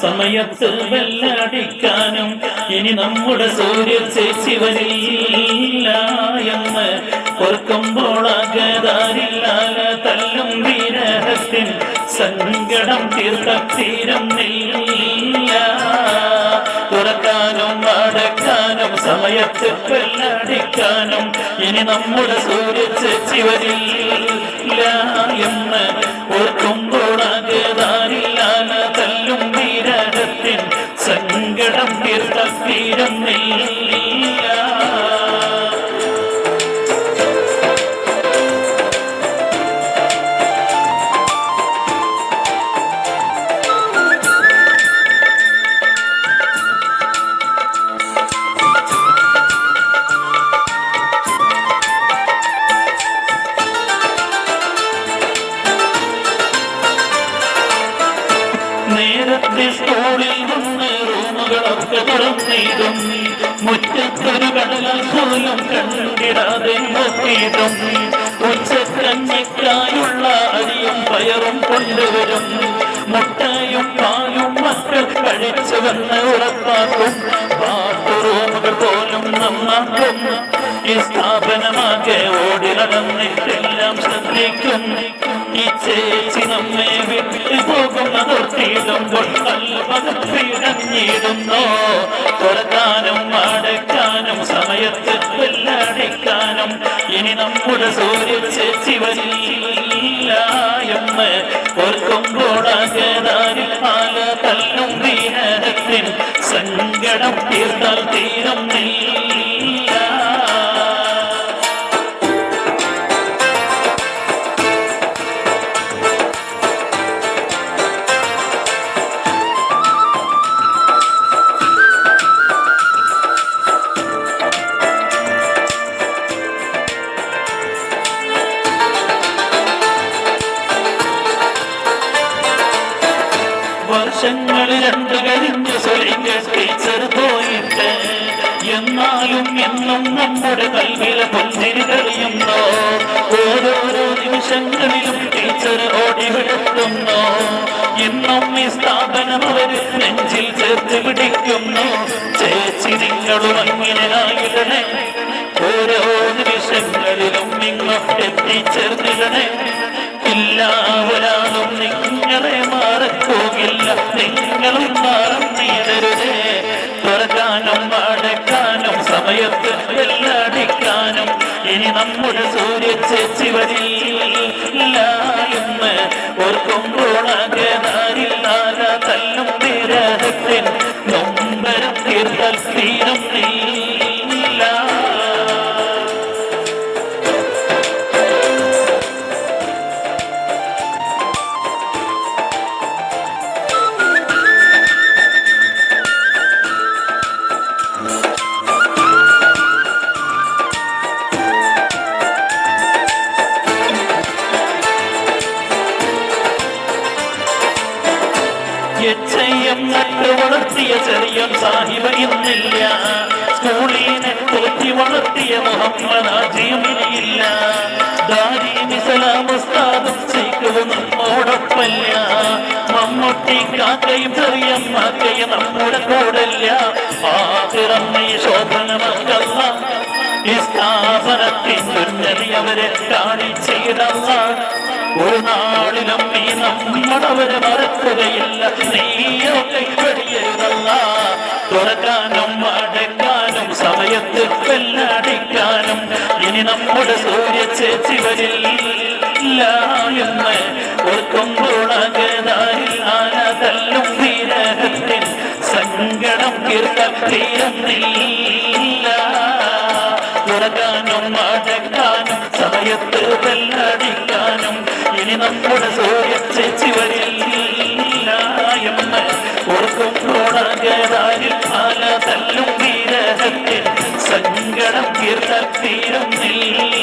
സമയത്ത് വെല്ലടിക്കാനും ഇനി നമ്മുടെ സൂര്യൻ ചേച്ചി വരില്ല എന്ന് ഓർക്കുമ്പോൾ അകതാരില്ലാല തല്ലും വിരഹത്തിൻ സങ്കടം തീർത്തിരുന്നില്ല. തുറക്കാനും അടക്കാനും സമയത്ത് വെല്ലടിക്കാനും ഇനി നമ്മുടെ സൂര്യൻ ചേച്ചി വരില്ല എന്ന് ഓർക്കുമ്പോൾ അകതാരില്ലാല തല്ലും വിരഹത്തിൻ സങ്കടം തീർത്തിരുന്നില്ല. നേരത്തെ സ്കൂളിൽ വന്ന് റൂമുകളൊക്കെ തുറന്നിടും, മുറ്റത്തൊരു കടലാൽ പോലും കണ്ടിടാതെ നോക്കിയിടും, ഉച്ചക്കഞ്ഞിക്കായുള്ള അരിയും പയറും കൊണ്ടുവരും, മുട്ടയും പാലും മക്കൾ കഴിച്ചു വന്ന് ഉറപ്പാക്കും, ബാത്റൂമുകൾ പോലും നന്നാക്കും. ഈ സ്ഥാപനമാകെ ഓടി നടന്നിട്ടെല്ലാം ശ്രദ്ധിക്കും. ഈ ചേച്ചി നമ്മെ വിട്ടു പോകുന്നതൊട്ടിടുമ്പോൾ കൽവകപ്പിടഞ്ഞിടുന്നോ. തുറക്കാനും അടയ്ക്കാനും സമയത്ത് വെല്ലടിക്കാനും ഇനി നമ്മുടെ സൂര്യ ചേച്ചി വരില്ല എന്ന് ഓർക്കുമ്പോൾ അകതാരിൽ പാല തല്ലും വിരഹത്തിൻ സങ്കടം തീർത്താൽ തീരുന്നില്ല. വർഷങ്ങളിൽ രണ്ട് കഴിഞ്ഞ് സൊലിക്ക് ടീച്ചർ പോയിട്ട്, എന്നാലും എന്നും നമ്മുടെ കൽവിലെ പുഞ്ചിരി തെളിയുന്നോ. ഓരോരോ നിമിഷങ്ങളിലും ടീച്ചർ ഓടിവിടുത്തുന്നു, ഇന്നും ഈ സ്ഥാപനം അവര് നെഞ്ചിൽ ചേർത്ത് പിടിക്കുന്നു. ചേച്ചി നിങ്ങളും അങ്ങനെ ആയിടണേ, ഓരോ നിമിഷങ്ങളിലും നിങ്ങൾ എത്തിച്ചേർന്നിടണേ. ഇല്ല ഒരാളും നിങ്ങളെ മറക്കുകയില്ല, നിങ്ങളും മറന്നിടരുതേ. തുറക്കാനും അടയ്ക്കാനും സമയത്ത് വെല്ലടിക്കാനും ഇനി നമ്മുടെ സൂര്യ ചേച്ചി വരില്ല എന്ന് ഓർക്കുമ്പോൾ അകതാരില്ലാല തല്ലും വിരഹത്തിൻ നൊമ്പരം തീർത്താൽ തീരുന്നില്ല. നട്ട് വളർത്തിയ ചെറിയ സാഹിബ ഇന്നില്ല, സ്കൂളിനെ തോറ്റി വളർത്തിയ മുഹമ്മദ് ആജിയുമില്ല, ദാരിമിസലാമുസ്താദും ശൈഖും നമ്മോടൊപ്പല്ല, മമ്മൂട്ടി കാക്കയും ചെറിയമ്മാക്കയും നമ്മുടെ കൂടല്ല. ആഖിറം ഈ ശോഭനമല്ല, ഈ സ്ഥാപനത്തിൻ തുന്നലി അവരെ കാണിച്ചിടല്ല. ഒരു നാളിലും നീ നമ്മളവരെ മറക്കുകയില്ല, നീയോ കൈവടിയരുതല്ല. തുറക്കാനും അടയ്ക്കാനും സമയത്ത് വെല്ലടിക്കാനും ഇനി നമ്മുടെ സൂര്യ ചേച്ചി വരില്ല എന്ന് ഓർക്കുമ്പോൾ അകതാരിൽ ആന തല്ലും വിരഹത്തിൻ സങ്കടം തീർത്തിരുന്നില്ല. തുറക്കാനും അടയ്ക്കാനും സമയത്ത് വെല്ലടിക്കാനും ഇനി നമ്മുടെ സൂര്യ ചേച്ചി വരില്ല എന്ന് ഓർക്കുമ്പോൾ അകതാരിൽ ആന തല്ലും വിരഹത്തിൻ സങ്കടം തീർത്തിരുന്നില്ല.